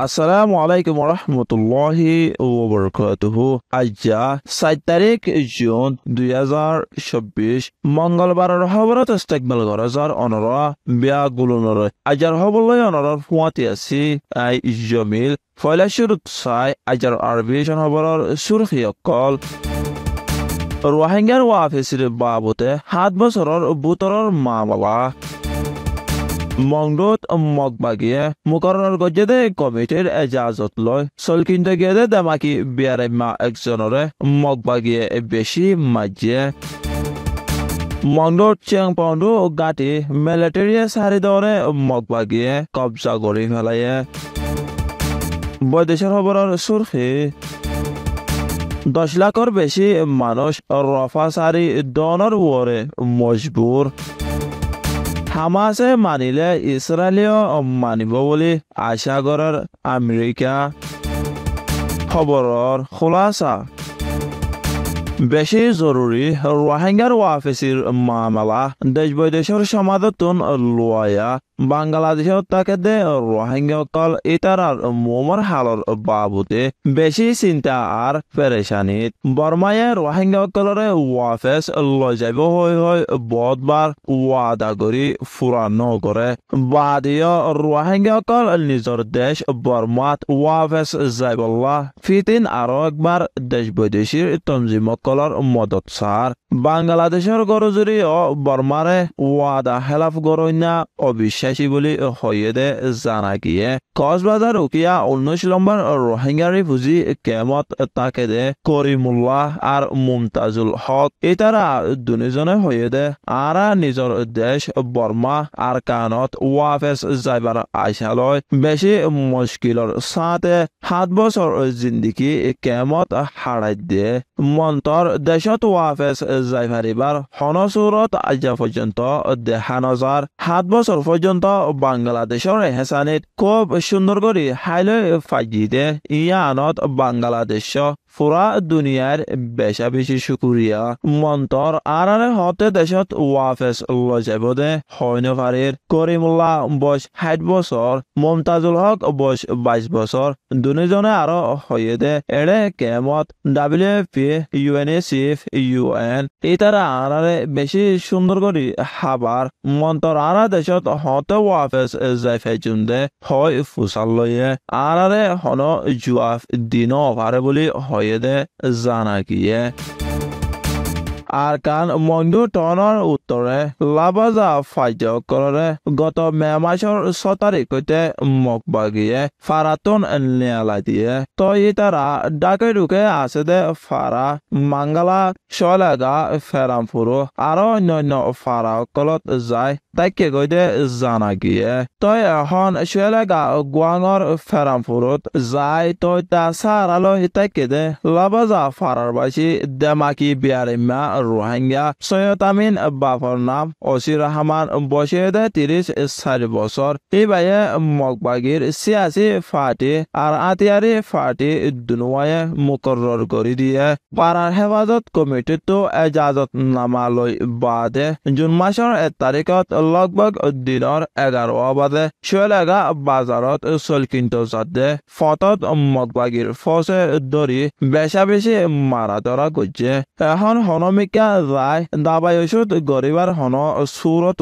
আসসালামু আলাইকুম রহমতুল্লাহি ওবরকাতুহু। আজ্জা 7 তারিখ জুন 2024 মঙ্গলবাৰৰ খবৰত ইস্তেকবাল গৰজাৰ অনৰা বিয়া গুলনৰ আজাৰ হবলৈ অনৰৰ ফুৱাতি আছে আই জমিল ফয়লাশুৰুত চাই আজাৰ আৰবিজন খবৰৰ সুৰখি অকল ৰোহিংগাৰ ৱাফিচিৰ বাবতে 7 বছৰৰ বুটৰৰ মামলা মংডুত মগবাগিয়ে মুকরর গজ্জেদে কমিটির এজাজত লয় সলকিনতে গিয়ে দামাকি বিয়ারে মা একজনরে মগবাগিয়ে বেশি মাজিয়ে মংডুত চেং পাউন্ডু গাটি মিলিটারিয়ে সারি দরে মগবাগিয়ে কবজা করে ফেলাইয়ে বৈদেশের খবরের সুরখি 10 লাখর বেশি মানুষ রফা সারি ডনের ওরে মজবুর হামাসে মানিলে ইসরায়েলিও মানিব বুলি আশা করার আমেরিকা খবরের খোলাসা বেশি জরুরি রোহিঙ্গার ওয়াফিসির মামলা দেশ বৈদেশের সমাধান লোয়া বাংলাদেশের তাকে দে রোহিঙ্গা কল ইতারার মোমর হালর বাবুতে বেশি চিন্তা আর পেরেশানিত বর্মায়ে রোহিঙ্গা কলরে ওয়াফেস লৈ যাব হৈ বহুতবার ওয়াদা করি ফুরানো করে বাদিও রোহিঙ্গা কল নিজের দেশ বর্মাত ওয়াফেস যাইবল্লা ফিতিন আরো একবার দেশ বৈদেশির তঞ্জিম কলর মদত সার বাংলাদেশের গরজুরি ও বর্মারে ওয়াদা হেলাফ গরইনা অবিশ্বাসী বলি হয়ে দে জানা গিয়ে কক্সবাজার উকিয়া 19 নম্বর রোহিঙ্গা রিফিউজি কেমত তাকে দে করিমুল্লাহ আর মুমতাজুল হক এতারা দুজনে হয়ে দে আরা নিজের দেশ বর্মা আর কানত ওয়াফেস যাইবার আশালয় বেশি মুশকিলর সাথে 7 বছর জিন্দিগি কেমত হারাই দিয়ে মন্তর দেশত ওয়াফেস যাইবার হনসুরত আজ পর্যন্ত দেখা নজার 7 বছর পর্যন্ত বাংলাদেশের হেসানিত খুব সুন্দর করে হাইলে ফাজি দে ইয়ানত বাংলাদেশ পুরা দুনিয়ার বেশা বেশি শুকুরিয়া মন্তর আরারে হতে দেশত ওয়াফেস লৈ যাব দে হইন ফারির করিমুল্লাহ বয়স 60 বছর মুমতাজুল হক বয়স 22 বছর দুজনে আরো হয়ে দে এড়ে কেমত WFP UNICEF UN ইতারা আরারে বেশি সুন্দর করে হাবার মন্তর আরা দেশত হতে ওয়াফেস যাইফে জুন্দে হয় ফুসাল লয়ে আরারে হন জুয়াফ দিন অভারে বলি হয়ে দে জানা গিয়ে আর কান মন্ডু টনৰ উত্তৰে লাবাজা ফাইজ কৰে গত মে মাসৰ 6 তাৰিখতে মগবাগিয়ে ফাৰাতন নেলা দিয়ে তই তারা ডাকে ঢুকে আছে দে ফাৰা মাংগালা শলাগা ফেরামপুরো আরো অন্যান্য ফাৰা কলত যায় তাকে গৈ দে জানা গিয়ে তই এখন শলাগা গুৱাঙৰ ফেরামপুরত যায় তই তা সাৰালৈ তাকে দে লাবাজা ফাৰাৰ বাসী দেমাকি বিয়ারে মা রোহিঙ্গা সৈয়দ আমিন বাফর নাম ওসির রহমান বসে দে 34 বছর এই বাইয়ে মগবাগির 86 ফাটি আর আতিয়ারি ফাটি দুনুয়ায় মুকরর করে দিয়ে পাড়ার হেফাজত কমিটি তো এজাজত নামা লই বাদে জুন মাসের 1 তারিখত লগভগ দিনের 11 বাদে শৈলাগা বাজারত চলকিন্ত যাতে ফটত মগবাগির ফসে ধরি বেশা বেশি মারা ধরা করছে এখন হনমিকা যায় দাবাই ওষুধ গরিবার হন সুরত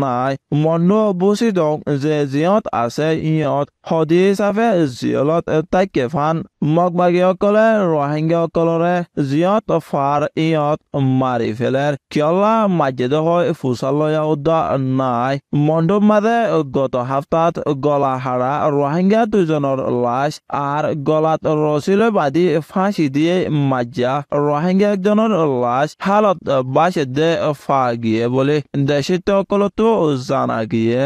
নাই মন্ড বুচি দং যে জিয়ত আছে ইয়ত সদি হিচাপে জিয়লত তাইকে ফান মগবাগীসকলে রোহিঙ্গাসকলৰে জিয়ত ফাৰ ইয়ত মাৰি ফেলেৰ কিয়লা মাজিদ হৈ ফুচালয়া উদ্দা নাই মণ্ডপ মাদে গত সপ্তাহত গলা হাৰা রোহিঙ্গা 2জনৰ লাশ আর গলাত রসিলৈ বাঁধি ফাঁসি দিয়ে মাজা রোহিঙ্গা একজনের লাশ হালত বাসে দে ফা গিয়ে বলে দেশিত সকলতো জানা গিয়ে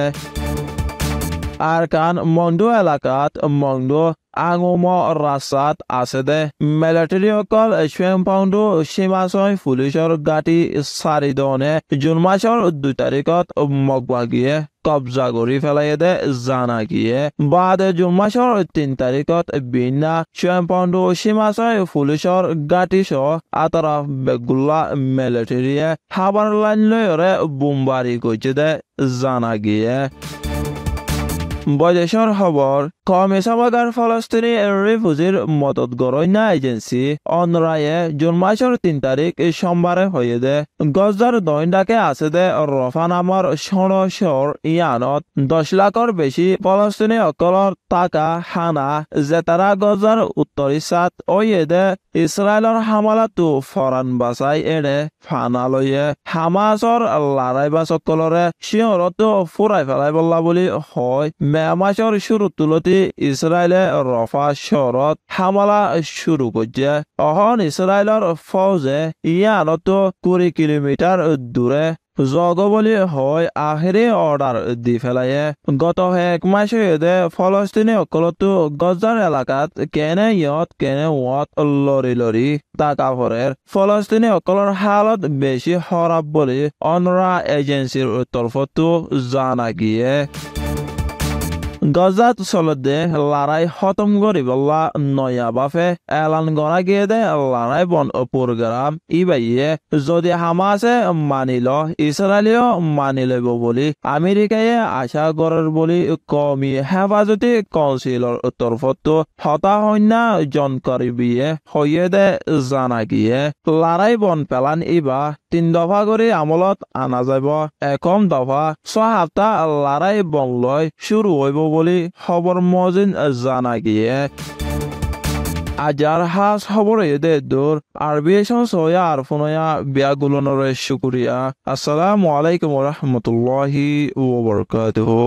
আর কান মন্ডু এলাকাত মন্ডু আঙুম রাস্তাত আছে দে মিলিটারি অকল সুয়েম পাউন্ডু সীমাশয় পুলিশের গাটি সারি দনে জুন মাসের 2 তারিখত মগবাগিয়ে কবজা কৰি ফেলাই দে জানা গিয়ে বাদে জুন মাসের 3 তারিখত বিনা সুয়েম পাউন্ডু সীমাশয় পুলিশের গাটি সহ আতরা বেগুল্লা মিলিটারিয়ে হাবার লাইন লয়রে বোমবারি করছে দে জানা গিয়ে বৈদেশৰ খবৰ কমি সভাগার ফলস্তিনি রিফিউজির মদত গরইনা এজেন্সি অনরায়ে জুন মাসের 3 তারিখ সোমবারে হয়ে দে গজার দইন্ডাকে আছে দে রফা নামৰ শহর ইয়ানত 10 লাখর বেশি ফলস্তিনি অকলর টাকা হানা জেতারা গজার উত্তর ইসাত ওয়ে দে ইসরায়েলর হামালাতো ফরান বাসাই এড়ে ফানালয়ে হামাসর লড়াই বাসকলরে শিয়রত ফুরাই ফেলাই বললা বুলি হয় মে মাসের শুরু তুলতি ইসরায়েলে রফা শহরত হামলা শুরু করছে অহন ইসরায়েলর ফৌজে ইয়ানত 20 কিলোমিটার দূরে জগ বলি হয় আখেরি অর্ডার দি ফেলায়ে গত 1 মাস হয়ে ফলস্তিনি অকলতো গজার এলাকাত কেনে ইয়ত কেনে ওয়াত লরি টাকা ফরের ফলস্তিনি অকলর হালত বেশি খারাপ বলি অনরা এজেন্সির তরফতো জানা গিয়ে গজাত চলতে লড়াই খতম করিবলা নয়া বাফে এলান গনা গিয়ে দে লড়াই বন প্রোগ্রাম ইবাইয়ে যদি হামাসে মানিল ইসরায়েলিও মানি লব বলি আমেরিকায় আশা করার বলি কমি হেফাজতি কাউন্সিলর তরফতো হতাহন্যা জনকারী বিয়ে হয়ে দে জানা গিয়ে লড়াই বন পেলান ইবা 3 দফা করে আমলত আনা যাব একম দফা 6 সপ্তাহ লড়াই বন লয় শুরু হইব বলি খবর মজিন জানা গিয়ে আজার হাস খবর এদে দূর আরবিয়েশন সোয়া আর ফোনয়া বিয়াগুলনের শুকুরিয়া আসসালামু আলাইকুম ওয়া রাহমাতুল্লাহি ওয়া বারাকাতুহু